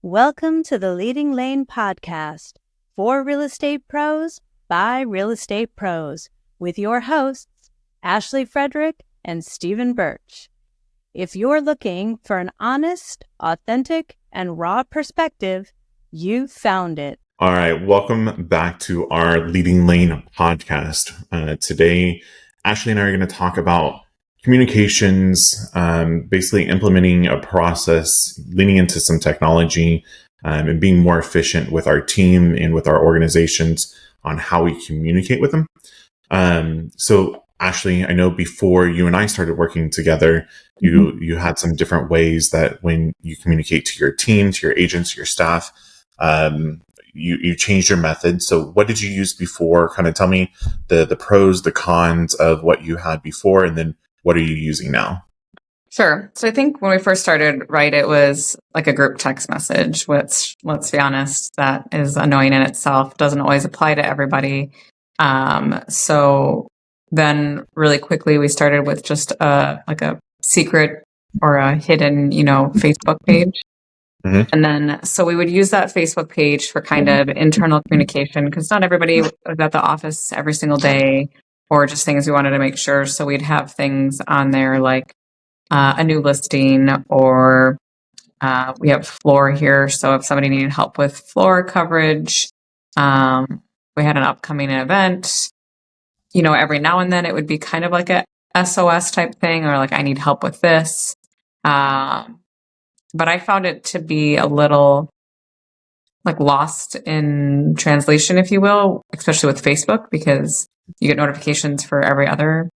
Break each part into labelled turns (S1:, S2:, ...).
S1: Welcome to the LeadingLane podcast for real estate pros by real estate pros with your hosts, Ashley Frederick and Stephen Birch. If you're looking for an honest, authentic, and raw perspective, you found it.
S2: All right, welcome back to our LeadingLane podcast. Today, Ashley and I are going to talk about communications, basically implementing a process, leaning into some technology, and being more efficient with our team and with our organizations on how we communicate with them. So Ashley, I know before you and I started working together, you had some different ways that when you communicate to your team, to your agents, to your staff, you changed your method. So what did you use before? Kind of tell me the pros, the cons of what you had before, and then what are you using now?
S3: Sure. So I think when we first started, right, it was like a group text message, which, let's be honest, that is annoying in itself, doesn't always apply to everybody. So then really quickly we started with just a secret or a hidden, Facebook page. Mm-hmm. And then, so we would use that Facebook page for kind of internal communication because not everybody was at the office every single day or just things we wanted to make sure. So we'd have things on there like a new listing or we have floor here. So if somebody needed help with floor coverage, we had an upcoming event, every now and then it would be kind of like a SOS type thing or like, I need help with this. But I found it to be a little like lost in translation, if you will, especially with Facebook, because you get notifications for every other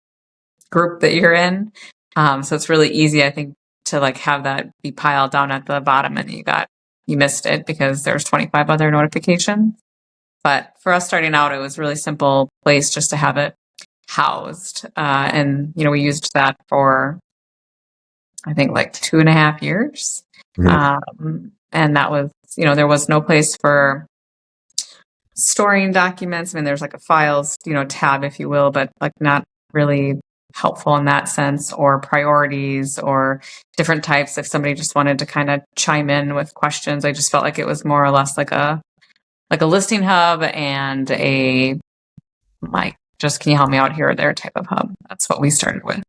S3: group that you're in. So it's really easy, I think, to like have that be piled down at the bottom and you missed it because there's 25 other notifications. But for us starting out, it was really simple place just to have it housed. And, we used that for, I think, like 2.5 years. Mm-hmm. And that was, there was no place for storing documents. I mean, there's like a files, tab, if you will, but like not really helpful in that sense, or priorities or different types. If somebody just wanted to kind of chime in with questions, I just felt like it was more or less like a listing hub and a like, just can you help me out here or there type of hub. That's what we started with.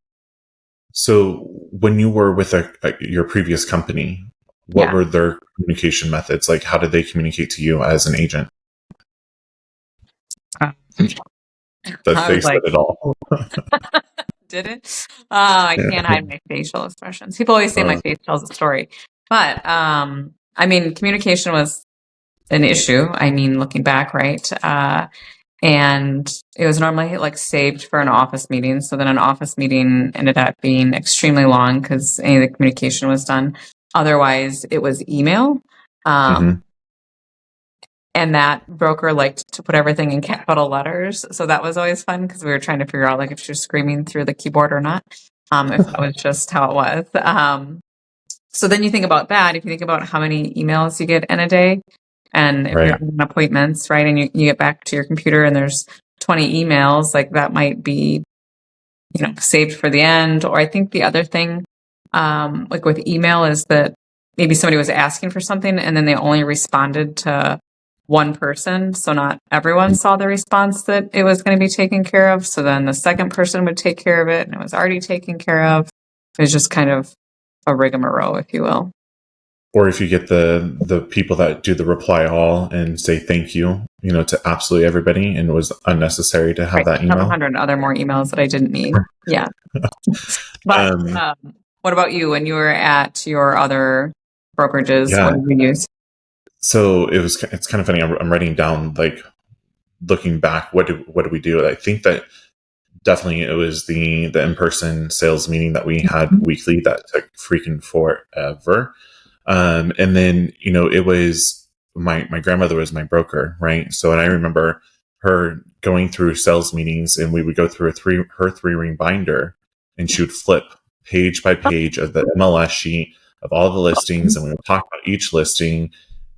S2: So when you were with your previous company, what were their communication methods? Like, how did they communicate to you as an agent? That face said it all.
S3: Did it? I can't hide my facial expressions. People always say my face tells a story. But, communication was an issue. Looking back, right? And it was normally like saved for an office meeting. So then an office meeting ended up being extremely long because any of the communication was done. Otherwise, it was email. And that broker liked to put everything in capital letters. So that was always fun because we were trying to figure out like if she was screaming through the keyboard or not, if that was just how it was. So then you think about that. If you think about how many emails you get in a day, and if you're on appointments, right, and you get back to your computer and there's 20 emails, like that might be, saved for the end. Or I think the other thing, like with email is that maybe somebody was asking for something and then they only responded to one person. So not everyone saw the response that it was going to be taken care of. So then the second person would take care of it and it was already taken care of. It was just kind of a rigmarole, if you will.
S2: Or if you get the people that do the reply all and say thank you, to absolutely everybody, and it was unnecessary to have that email.
S3: 700 other more emails that I didn't need. Yeah. But what about you when you were at your other brokerages? Yeah. What did you use?
S2: So it's kind of funny. I'm writing down, like, looking back, what did we do? I think that definitely it was the in-person sales meeting that we had weekly that took freaking forever. And then, it was my grandmother was my broker, right? So, and I remember her going through sales meetings and we would go through her 3-ring binder and she would flip page by page of the MLS sheet of all the listings. And we would talk about each listing.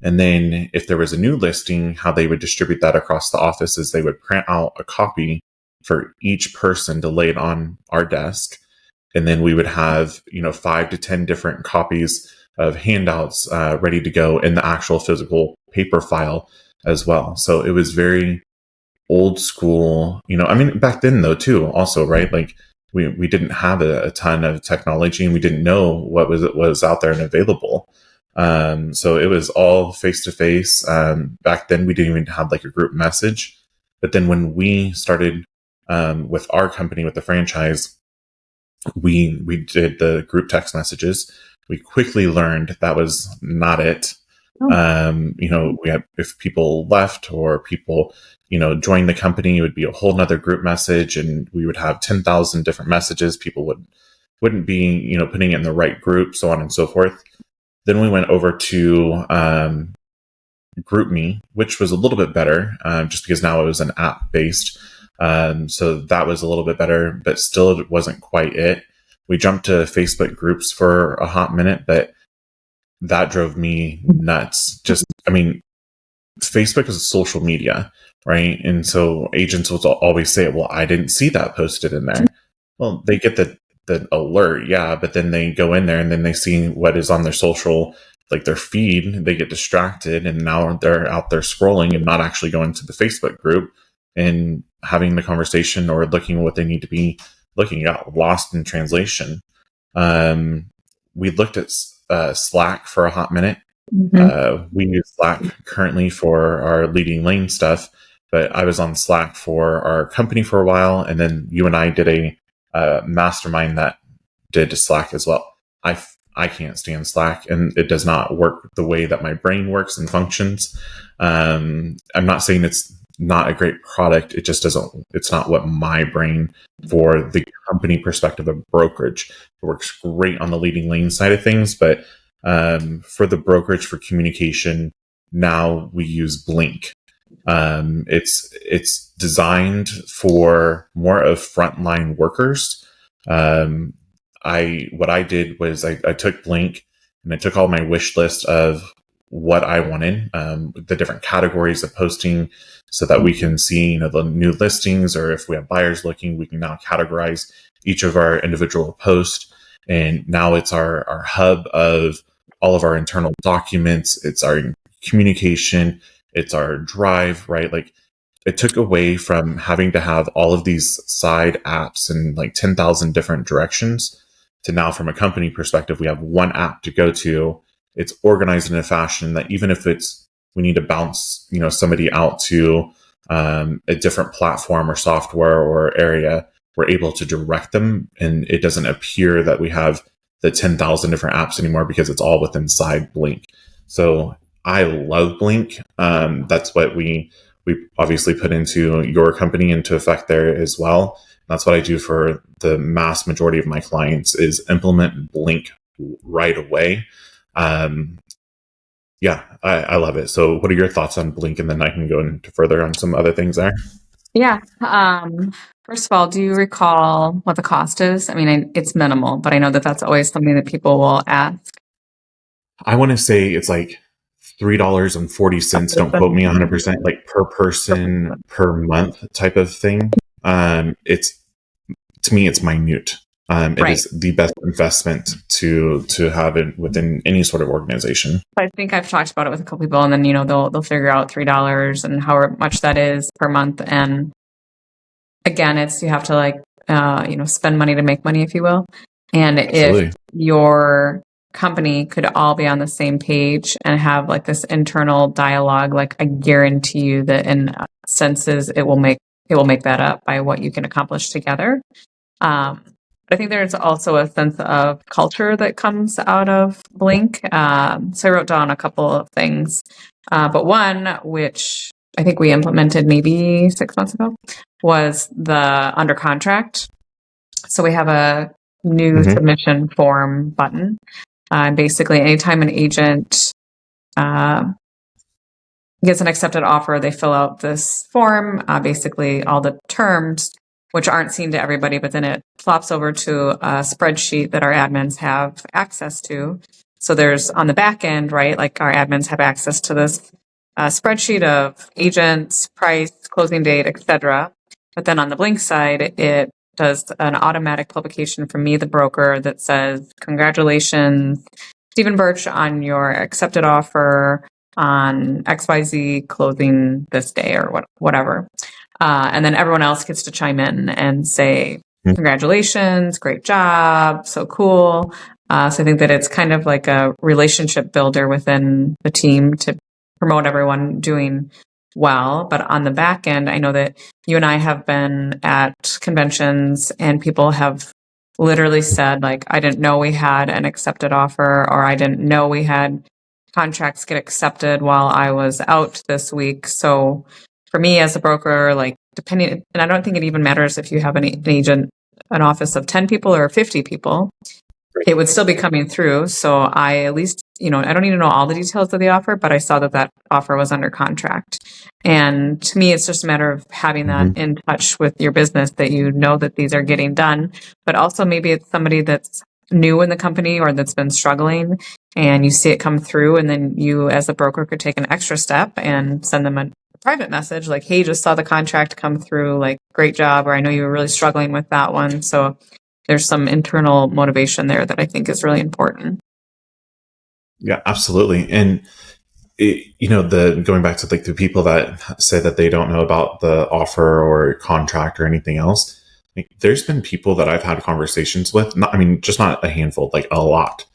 S2: And then if there was a new listing, how they would distribute that across the office is they would print out a copy for each person to lay it on our desk. And then we would have, 5 to 10 different copies handouts ready to go in the actual physical paper file as well. So it was very old school, I mean, back then though too, also, right? Like we didn't have a ton of technology, and we didn't know what was out there and available. So it was all face to face. Back then we didn't even have like a group message. But then when we started with our company, with the franchise, we did the group text messages. We quickly learned that was not it. We had, if people left or people, joined the company, it would be a whole nother group message, and we would have 10,000 different messages. People wouldn't be, putting it in the right group, so on and so forth. Then we went over to GroupMe, which was a little bit better, just because now it was an app based. So that was a little bit better, but still it wasn't quite it. We jumped to Facebook groups for a hot minute, but that drove me nuts. Facebook is social media, right? And so agents will always say, well, I didn't see that posted in there. Well, they get the alert, yeah, but then they go in there and then they see what is on their social, like their feed, they get distracted, and now they're out there scrolling and not actually going to the Facebook group and having the conversation or looking at what they need to be looking at, lost in translation. We looked at Slack for a hot minute. We use Slack currently for our LeadingLane stuff, but I was on Slack for our company for a while, and then you and I did a mastermind that did Slack as well. I can't stand Slack, and it does not work the way that my brain works and functions. I'm not saying it's not a great product. It just doesn't, it's not what my brain, for the company perspective of brokerage. It works great on the LeadingLane side of things, but for the brokerage, for communication, now we use Blink. It's designed for more of frontline workers. What I did was I took Blink and I took all my wish list of what I wanted, the different categories of posting, so that we can see, the new listings, or if we have buyers looking, we can now categorize each of our individual posts. And now it's our hub of all of our internal documents. It's our communication. It's our drive, right? Like, it took away from having to have all of these side apps and like 10,000 different directions to now, from a company perspective, we have one app to go to. It's organized in a fashion that even if we need to bounce, somebody out to a different platform or software or area, we're able to direct them, and it doesn't appear that we have the 10,000 different apps anymore because it's all within inside Blink. So I love Blink. That's what we obviously put into your company into effect there as well. That's what I do for the mass majority of my clients, is implement Blink right away. Yeah, I love it. So what are your thoughts on Blink? And then I can go into further on some other things there.
S3: Yeah. First of all, do you recall what the cost is? I mean, it's minimal, but I know that that's always something that people will ask.
S2: I want to say it's like $3.40. Don't quote me 100%, like per person per month type of thing. To me, it's minute. It is the best investment to have it within any sort of organization.
S3: I think I've talked about it with a couple people, and then they'll figure out $3 and how much that is per month. And again, it's, you have to spend money to make money, if you will. And Absolutely. If your company could all be on the same page and have like this internal dialogue, like, I guarantee you that in senses it will make that up by what you can accomplish together. I think there's also a sense of culture that comes out of Blink. So I wrote down a couple of things, but one, which I think we implemented maybe 6 months ago, was the under contract. So we have a new submission form button. Basically, anytime an agent gets an accepted offer, they fill out this form, basically all the terms, which aren't seen to everybody, but then it flops over to a spreadsheet that our admins have access to. So there's, on the back end, right, like our admins have access to this spreadsheet of agents, price, closing date, etc. But then on the Blink side, it does an automatic publication from me, the broker, that says, congratulations, Stephen Birch, on your accepted offer on XYZ closing this day or whatever. And then everyone else gets to chime in and say, congratulations, great job, so cool. So I think that it's kind of like a relationship builder within the team to promote everyone doing well. But on the back end, I know that you and I have been at conventions and people have literally said, like, I didn't know we had an accepted offer, or I didn't know we had contracts get accepted while I was out this week. So for me as a broker, like, depending, and I don't think it even matters if you have an agent, an office of 10 people or 50 people, it would still be coming through. So I at least, I don't need to know all the details of the offer, but I saw that offer was under contract. And to me, it's just a matter of having that in touch with your business, that you know that these are getting done. But also maybe it's somebody that's new in the company or that's been struggling, and you see it come through, and then you as a broker could take an extra step and send them a private message like, hey, just saw the contract come through, like, great job, or I know you were really struggling with that one. So there's some internal motivation there that I think is really important.
S2: Yeah, absolutely. And going back to like the people that say that they don't know about the offer or contract or anything else, like, there's been people that I've had conversations with, just not a handful, like a lot,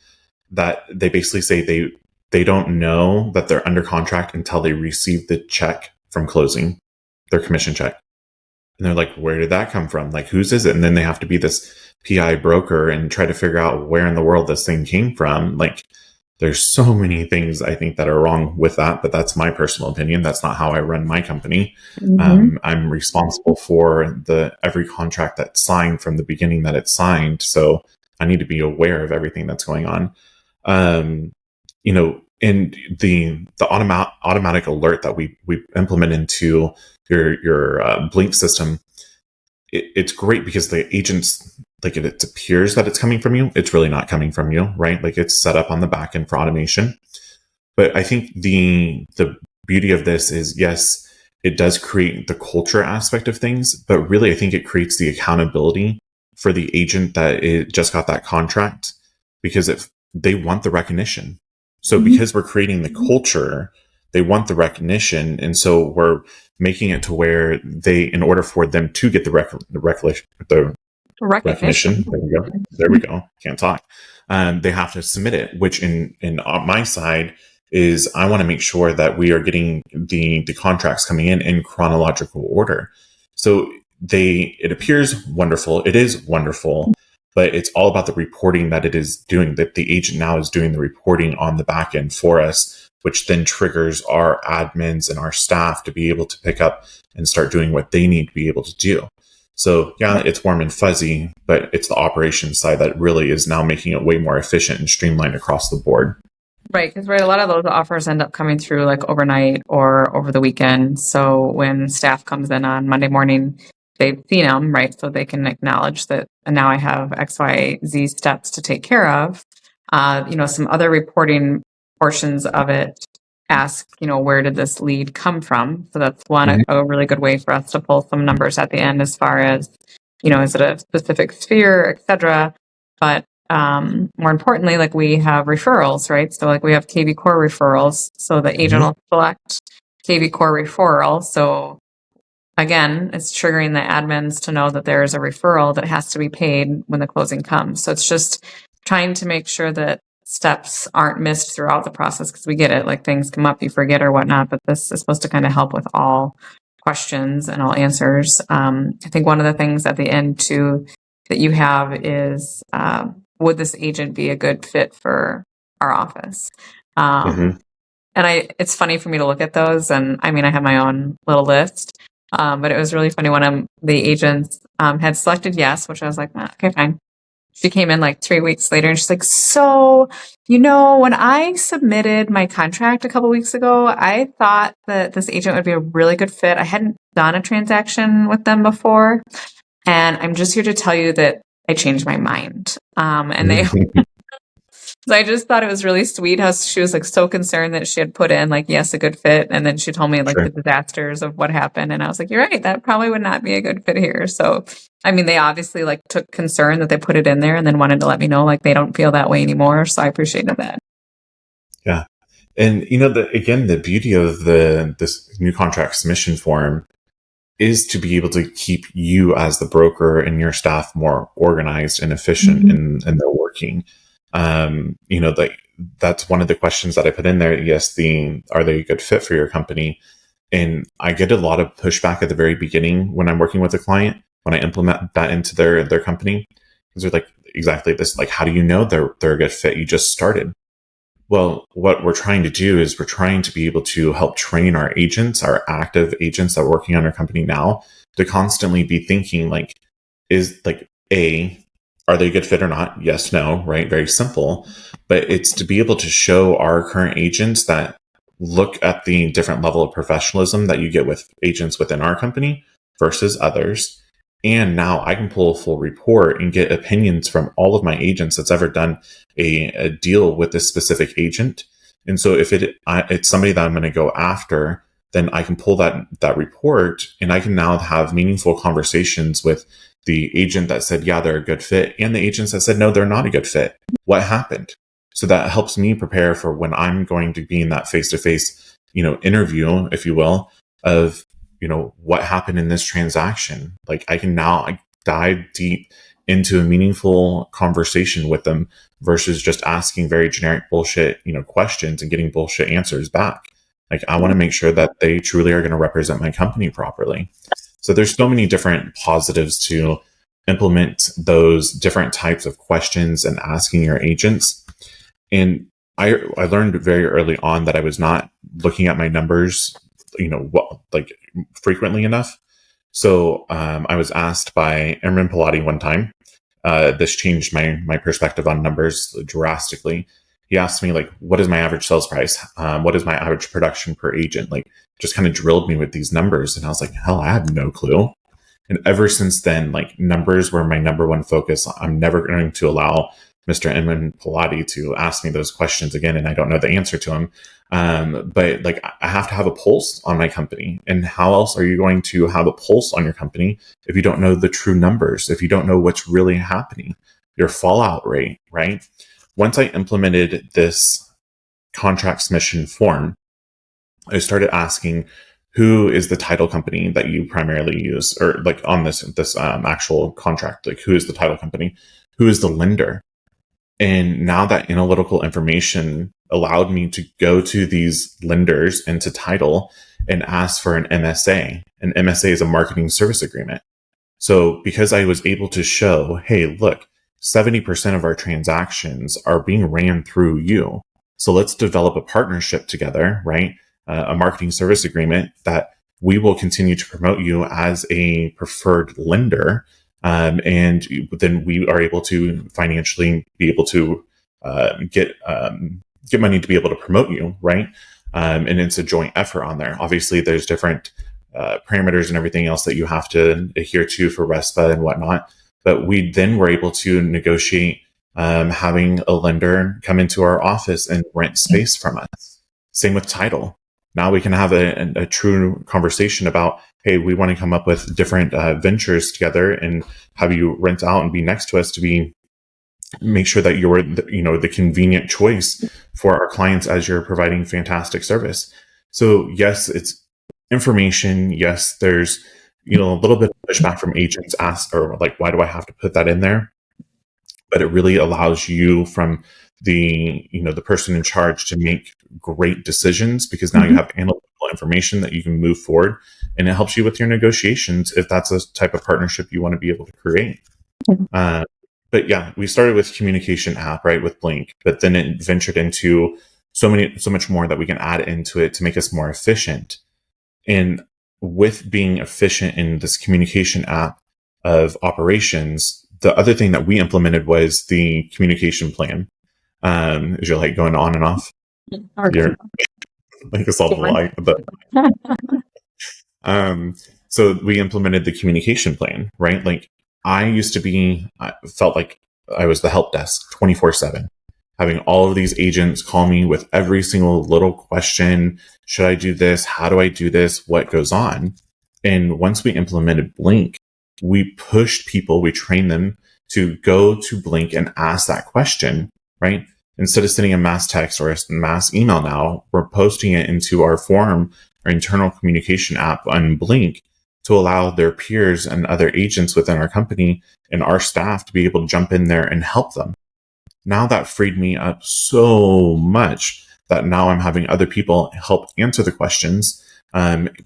S2: that they basically say they don't know that they're under contract until they receive the check from closing, their commission check. And they're like, where did that come from? Like, whose is it? And then they have to be this PI broker and try to figure out where in the world this thing came from. Like, there's so many things I think that are wrong with that, but that's my personal opinion. That's not how I run my company. I'm responsible for every contract that's signed from the beginning that it's signed. So I need to be aware of everything that's going on. And the automatic alert that we implement into your Blink system, it's great because the agents, like, if it appears that it's coming from you, it's really not coming from you, right? Like, it's set up on the back end for automation. But I think the beauty of this is, yes, it does create the culture aspect of things, but really I think it creates the accountability for the agent that it just got that contract, because if they want the recognition. So because we're creating the culture, they want the recognition. And so we're making it to where in order for them to get the recognition, there we go. Can't talk. They have to submit it, which in on my side is I want to make sure that we are getting the contracts coming in chronological order. So it appears wonderful. It is wonderful, but it's all about the reporting that it is doing, that the agent now is doing the reporting on the back end for us, which then triggers our admins and our staff to be able to pick up and start doing what they need to be able to do. So yeah, it's warm and fuzzy, but it's the operations side that really is now making it way more efficient and streamlined across the board.
S3: Right, because a lot of those offers end up coming through like overnight or over the weekend. So when staff comes in on Monday morning, they've seen them, right? So they can acknowledge that, and now I have X, Y, Z steps to take care of. Some other reporting portions of it ask, where did this lead come from? So that's a really good way for us to pull some numbers at the end as far as, is it a specific sphere, et cetera. But more importantly, like, we have referrals, right? So like we have KV Core referrals. So the agent will select KV Core referral. So again, it's triggering the admins to know that there is a referral that has to be paid when the closing comes. So it's just trying to make sure that steps aren't missed throughout the process, because we get it, like, things come up, you forget or whatnot, but this is supposed to kind of help with all questions and all answers. I think one of the things at the end too that you have is, would this agent be a good fit for our office? And it's funny for me to look at those, and I have my own little list. But it was really funny when the agents had selected yes, which I was like, okay, fine. She came in like 3 weeks later and she's like, so, when I submitted my contract a couple weeks ago, I thought that this agent would be a really good fit. I hadn't done a transaction with them before. And I'm just here to tell you that I changed my mind. And they... So I just thought it was really sweet how she was like so concerned that she had put in like, yes, a good fit. And then she told me like the disasters of what happened. And I was like, you're right, that probably would not be a good fit here. So, they obviously like took concern that they put it in there and then wanted to let me know like they don't feel that way anymore. So I appreciated that.
S2: Yeah. And the beauty of this new contract submission form is to be able to keep you as the broker and your staff more organized and efficient in their working. Like that's one of the questions that I put in there. Yes, are they a good fit for your company? And I get a lot of pushback at the very beginning when I'm working with a client, when I implement that into their company. Because they're like, exactly this, like, how do you know they're a good fit? You just started. Well, what we're trying to do is we're trying to be able to help train our agents, our active agents that are working on our company now, to constantly be thinking like, are they a good fit or not? Yes, no, right? Very simple. But it's to be able to show our current agents that look at the different level of professionalism that you get with agents within our company versus others. And now I can pull a full report and get opinions from all of my agents that's ever done a deal with this specific agent. And so if it's somebody that I'm going to go after, then I can pull that report and I can now have meaningful conversations with the agent that said, yeah, they're a good fit, and the agents that said, no, they're not a good fit. What happened? So that helps me prepare for when I'm going to be in that face-to-face, interview, if you will, of, what happened in this transaction. Like I can now dive deep into a meaningful conversation with them versus just asking very generic bullshit, questions and getting bullshit answers back. Like I want to make sure that they truly are going to represent my company properly. So there's so many different positives to implement those different types of questions and asking your agents. And I learned very early on that I was not looking at my numbers, frequently enough. So I was asked by Emin Pilati one time. This changed my perspective on numbers drastically. He asked me, like, what is my average sales price? What is my average production per agent? Like, just kind of drilled me with these numbers. And I was like, hell, I have no clue. And ever since then, like, numbers were my number one focus. I'm never going to allow Mr. Emin Pilati to ask me those questions again, and I don't know the answer to them. But like, I have to have a pulse on my company. And how else are you going to have a pulse on your company if you don't know the true numbers, if you don't know what's really happening, your fallout rate, right? Once I implemented this contract submission form, I started asking, who is the title company that you primarily use, or like on this actual contract, like who is the title company, who is the lender? And now that analytical information allowed me to go to these lenders and to title and ask for an MSA. An MSA is a marketing service agreement. So because I was able to show, hey, look, 70% of our transactions are being ran through you. So let's develop a partnership together, right? A marketing service agreement that we will continue to promote you as a preferred lender. And then we are able to financially be able to get money to be able to promote you, right? And it's a joint effort on there. Obviously, there's different parameters and everything else that you have to adhere to for RESPA and whatnot. But we then were able to negotiate having a lender come into our office and rent space from us. Same with title. Now we can have a true conversation about, hey, we want to come up with different ventures together and have you rent out and be next to us to make sure that you're the convenient choice for our clients as you're providing fantastic service. So yes, it's information. Yes, there's a little bit of pushback from agents or like, why do I have to put that in there? But it really allows you, from the person in charge, to make great decisions, because now you have analytical information that you can move forward, and it helps you with your negotiations if that's a type of partnership you want to be able to create. But yeah, we started with communication app, right, with Blink, but then it ventured into so much more that we can add into it to make us more efficient. And with being efficient in this communication app of operations, the other thing that we implemented was the communication plan. Is you're like going on and off? You're like it's all the light. So we implemented the communication plan, right? Like I felt like I was the help desk 24/7, having all of these agents call me with every single little question. Should I do this? How do I do this? What goes on? And once we implemented Blink, we pushed people, we trained them to go to Blink and ask that question, right? instead of sending a mass text or a mass email now, we're posting it into our forum, our internal communication app on Blink, to allow their peers and other agents within our company and our staff to be able to jump in there and help them. Now that freed me up so much that now I'm having other people help answer the questions.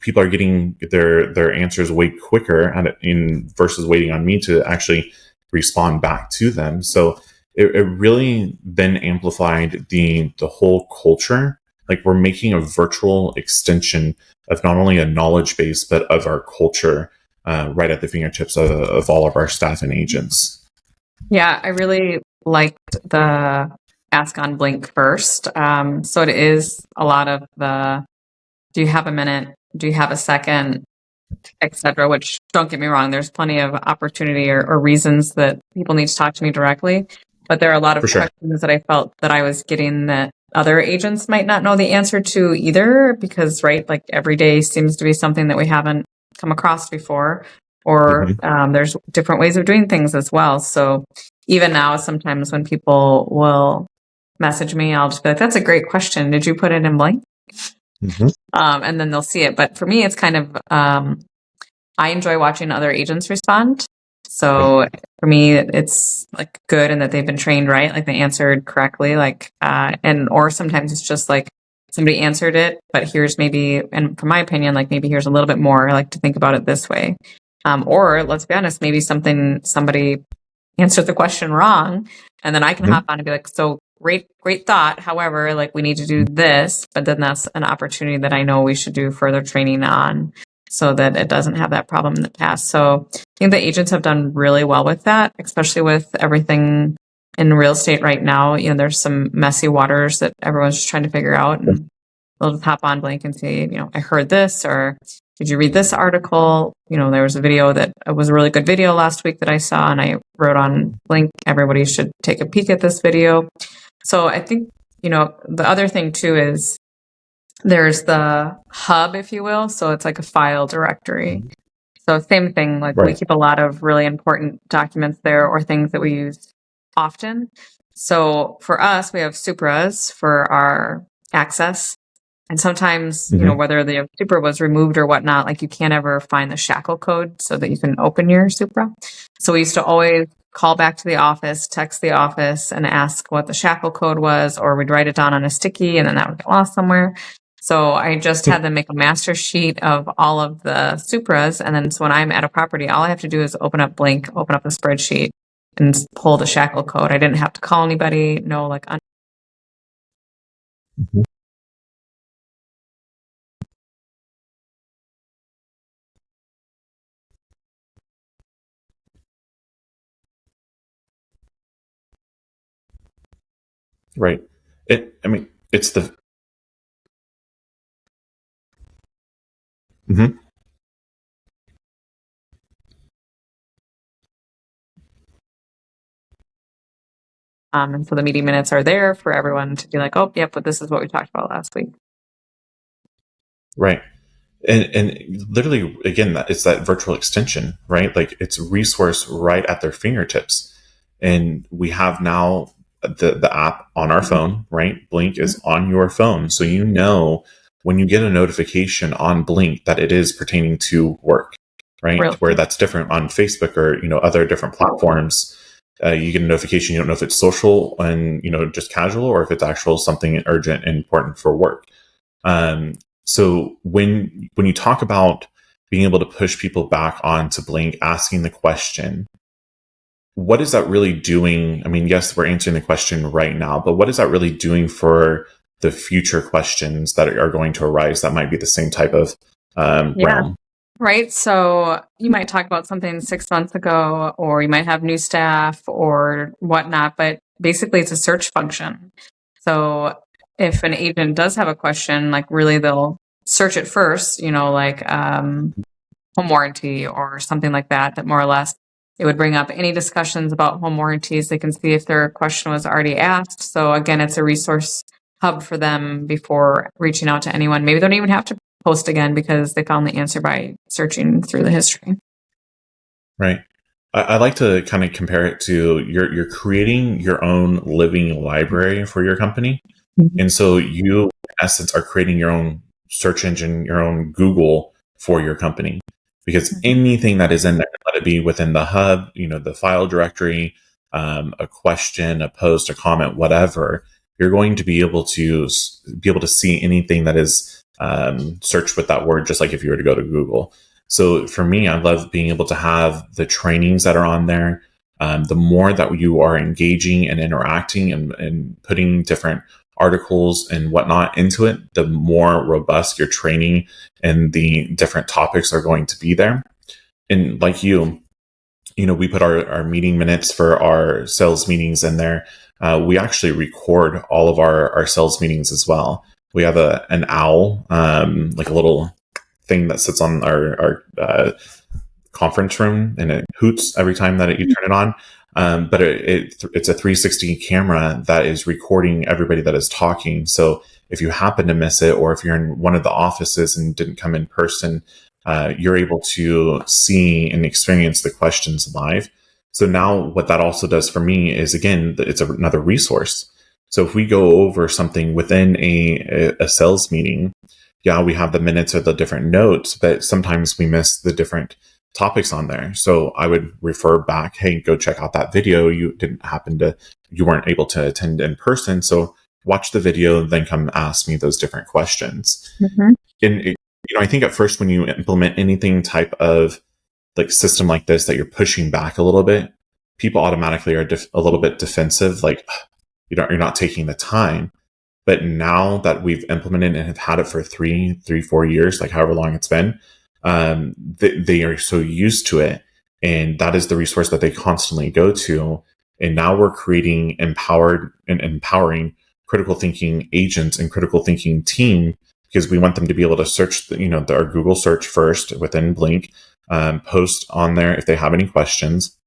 S2: People are getting their answers way quicker versus waiting on me to actually respond back to them. So it really then amplified the whole culture. Like, we're making a virtual extension of not only a knowledge base, but of our culture right at the fingertips of all of our staff and agents.
S3: Yeah, I really liked the ask on Blink first. So it is a lot of the, do you have a minute? Do you have a second? Etc. Which, don't get me wrong, there's plenty of opportunity or reasons that people need to talk to me directly. But there are a lot of questions that I felt that I was getting that other agents might not know the answer to either, because, right, like every day seems to be something that we haven't come across before, or there's different ways of doing things as well. So even now, sometimes when people will message me, I'll just be like, that's a great question. Did you put it in Blink? And then they'll see it. But for me, it's kind of, I enjoy watching other agents respond. So for me, it's like good and that they've been trained right, like they answered correctly, like, or sometimes it's just like somebody answered it, but here's maybe, and from my opinion, like maybe here's a little bit more, I like to think about it this way. Or let's be honest, maybe somebody answered the question wrong, and then I can hop on and be like, so great thought. However, like we need to do this, but then that's an opportunity that I know we should do further training on, so that it doesn't have that problem in the past. So I think the agents have done really well with that, especially with everything in real estate right now. You know, there's some messy waters that everyone's just trying to figure out, and they'll just hop on Blink and say, you know, I heard this, or did you read this article? You know, there was a video that was a really good video last week that I saw, and I wrote on Blink, everybody should take a peek at this video. So I think, you know, the other thing too is there's the hub, if you will. So it's like a file directory. So same thing, like we keep a lot of really important documents there, or things that we use often. So for us, we have Supras for our access. And sometimes, you know, whether the Supra was removed or whatnot, like you can't ever find the shackle code so that you can open your Supra. So we used to always call back to the office, text the office and ask what the shackle code was, or we'd write it down on a sticky and then that would get lost somewhere. So I just had them make a master sheet of all of the Supras. And then so when I'm at a property, all I have to do is open up Blink, open up the spreadsheet and pull the shackle code. I didn't have to call anybody, no like
S2: Right. It's the.
S3: and so the meeting minutes are there for everyone to be like, oh, yep, but this is what we talked about last week.
S2: Right. And literally, again, it's that virtual extension, right? Like it's a resource right at their fingertips. And we have now the app on our phone, right? Blink is on your phone. So you know when you get a notification on Blink that it is pertaining to work, right?
S3: Really?
S2: Where that's different on Facebook or, you know, other different platforms. You get a notification, you don't know if it's social and, you know, just casual, or if it's actual something urgent and important for work. So when you talk about being able to push people back onto Blink, asking the question, what is that really doing? I mean, yes, we're answering the question right now, but what is that really doing for the future questions that are going to arise that might be the same type of realm?
S3: Right. So you might talk about something 6 months ago, or you might have new staff or whatnot, but basically it's a search function. So if an agent does have a question, like really they'll search it first, you know, like home warranty or something like that, that more or less it would bring up any discussions about home warranties. They can see if their question was already asked. So again, it's a resource hub for them before reaching out to anyone. Maybe they don't even have to post again because they found the answer by searching through the history.
S2: Right. I like to kind of compare it to you're creating your own living library for your company.
S3: Mhm.
S2: And so you, in essence, are creating your own search engine, your own Google for your company. Because anything that is in there, let it be within the hub, the file directory, a question, a post, a comment, whatever, you're going to be able to see anything that is searched with that word, just like if you were to go to Google. So for me, I love being able to have the trainings that are on there. The more that you are engaging and interacting and putting different articles and whatnot into it, the more robust your training and the different topics are going to be there. And like we put our meeting minutes for our sales meetings in there. We actually record all of our sales meetings as well. We have an owl, like a little thing that sits on our conference room, and it hoots every time that you turn it on. But it's a 360 camera that is recording everybody that is talking. So if you happen to miss it, or if you're in one of the offices and didn't come in person, you're able to see and experience the questions live. So now what that also does for me is, again, it's another resource. So if we go over something within a sales meeting, yeah, we have the minutes or the different notes, but sometimes we miss the different topics on there. So I would refer back, hey, go check out that video. You weren't able to attend in person. So watch the video and then come ask me those different questions.
S3: Mm-hmm.
S2: And I think at first when you implement anything type of like system like this, that you're pushing back a little bit, people automatically are a little bit defensive. Like, you're not taking the time. But now that we've implemented and have had it for 4 years, like however long it's been, they are so used to it. And that is the resource that they constantly go to. And now we're creating empowering critical thinking agents and critical thinking team, because we want them to be able to search, our Google search first within Blink, post on there if they have any questions,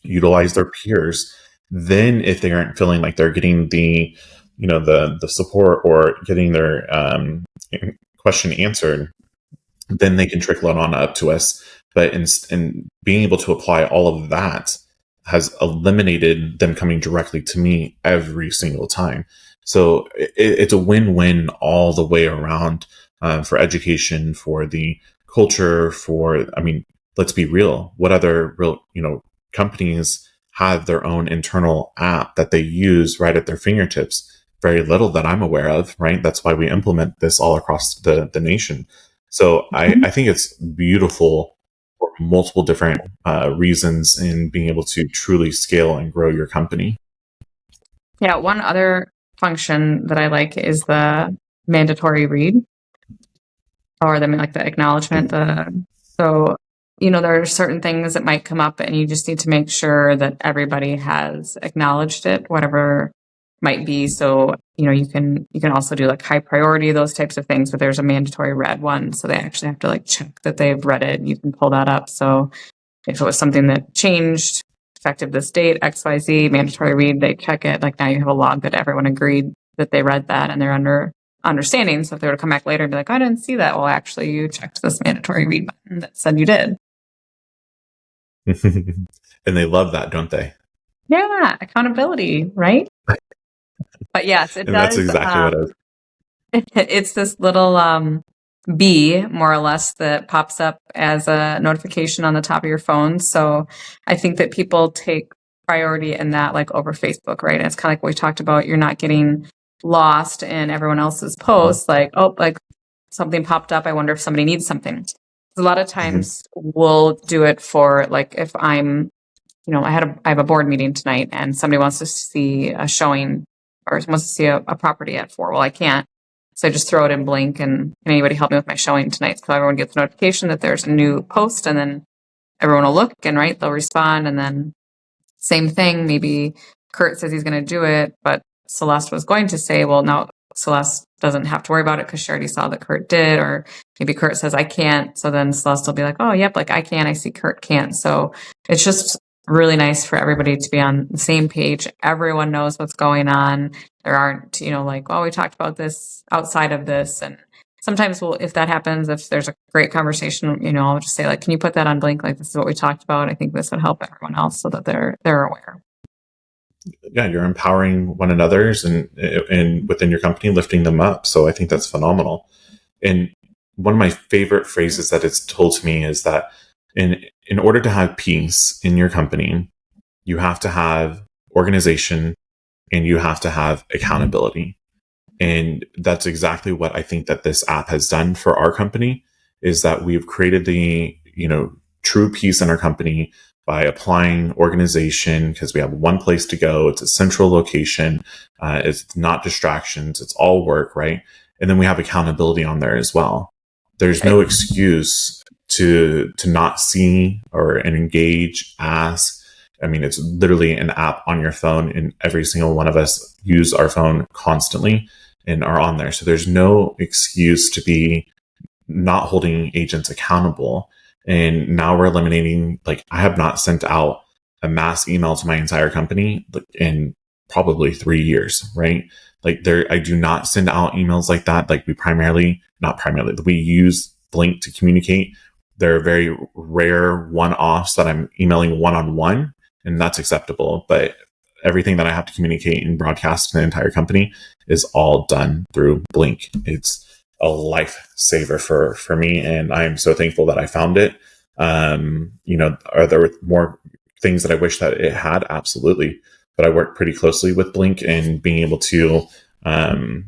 S2: utilize their peers. Then if they aren't feeling like they're getting the support or getting their question answered, then they can trickle it on up to us. But in being able to apply all of that has eliminated them coming directly to me every single time. So it's a win-win all the way around, for education, for the culture, let's be real. What other real, companies have their own internal app that they use right at their fingertips? Very little that I'm aware of, right? That's why we implement this all across the nation. So I think it's beautiful for multiple different reasons in being able to truly scale and grow your company.
S3: Yeah, one other function that I like is the mandatory read, or the acknowledgement. So there are certain things that might come up, and you just need to make sure that everybody has acknowledged it, whatever might be. So you can also do like high priority, those types of things, but there's a mandatory read one, so they actually have to like check that they've read it. You can pull that up. So if it was something that changed effective this date, XYZ, mandatory read, they check it. Like, now you have a log that everyone agreed that they read that and they're understanding. So if they were to come back later and be like, I didn't see that, well, actually you checked this mandatory read button that said you did.
S2: And they love that, don't they?
S3: Yeah, accountability, right? But yes, it
S2: and
S3: does.
S2: That's exactly what it is.
S3: It's this little bee, more or less, that pops up as a notification on the top of your phone. So I think that people take priority in that, like over Facebook, right? And it's kind of like what we talked about. You're not getting lost in everyone else's posts. Like, oh, like something popped up. I wonder if somebody needs something. A lot of times we'll do it for, like, if I'm, I have a board meeting tonight and somebody wants to see a showing or wants to see a property at 4. Well, I can't. So I just throw it in Blink, and can anybody help me with my showing tonight? So everyone gets a notification that there's a new post, and then everyone will look and they'll respond. And then same thing, maybe Kurt says he's going to do it, but Celeste was going to say, well, now Celeste doesn't have to worry about it because she already saw that Kurt did. Or maybe Kurt says, I can't. So then Celeste will be like, oh, yep, like I can. I see Kurt can't. So it's just really nice for everybody to be on the same page. Everyone knows what's going on. There aren't, like, oh, we talked about this outside of this. And sometimes if that happens, if there's a great conversation, I'll just say like, can you put that on Blink? Like, this is what we talked about. I think this would help everyone else so that they're aware.
S2: Yeah, you're empowering one another's and within your company, lifting them up. So I think that's phenomenal. And one of my favorite phrases that it's told to me is that in order to have peace in your company, you have to have organization and you have to have accountability. And that's exactly what I think that this app has done for our company, is that we've created the, true peace in our company by applying organization, because we have one place to go. It's a central location. It's not distractions. It's all work, right? And then we have accountability on there as well. There's no excuse to not see or engage, ask. I mean, it's literally an app on your phone, and every single one of us use our phone constantly and are on there. So there's no excuse to be not holding agents accountable. And now we're eliminating, like, I have not sent out a mass email to my entire company in probably 3 years, right? Like, I do not send out emails like that. Like, we use Blink to communicate. There are very rare one-offs that I'm emailing one-on-one, and that's acceptable. But everything that I have to communicate and broadcast to the entire company is all done through Blink. It's a lifesaver for me, and I'm so thankful that I found it. Are there more things that I wish that it had? Absolutely. But I work pretty closely with Blink, and being able to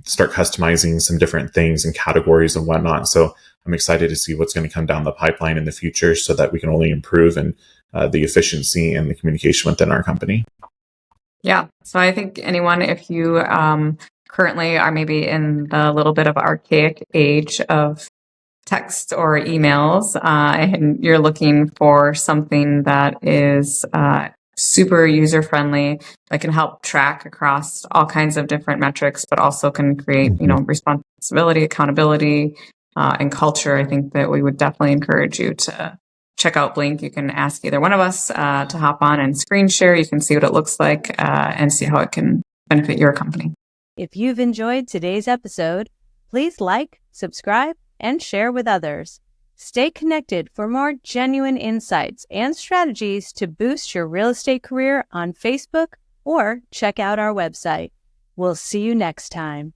S2: start customizing some different things and categories and whatnot. So I'm excited to see what's going to come down the pipeline in the future, so that we can only improve and the efficiency and the communication within our company.
S3: Yeah. So I think anyone, if you currently are maybe in the little bit of archaic age of text or emails, and you're looking for something that is super user friendly, that can help track across all kinds of different metrics, but also can create, responsibility, accountability, and culture, I think that we would definitely encourage you to check out Blink. You can ask either one of us to hop on and screen share. You can see what it looks like and see how it can benefit your company.
S1: If you've enjoyed today's episode, please like, subscribe, and share with others. Stay connected for more genuine insights and strategies to boost your real estate career on Facebook, or check out our website. We'll see you next time.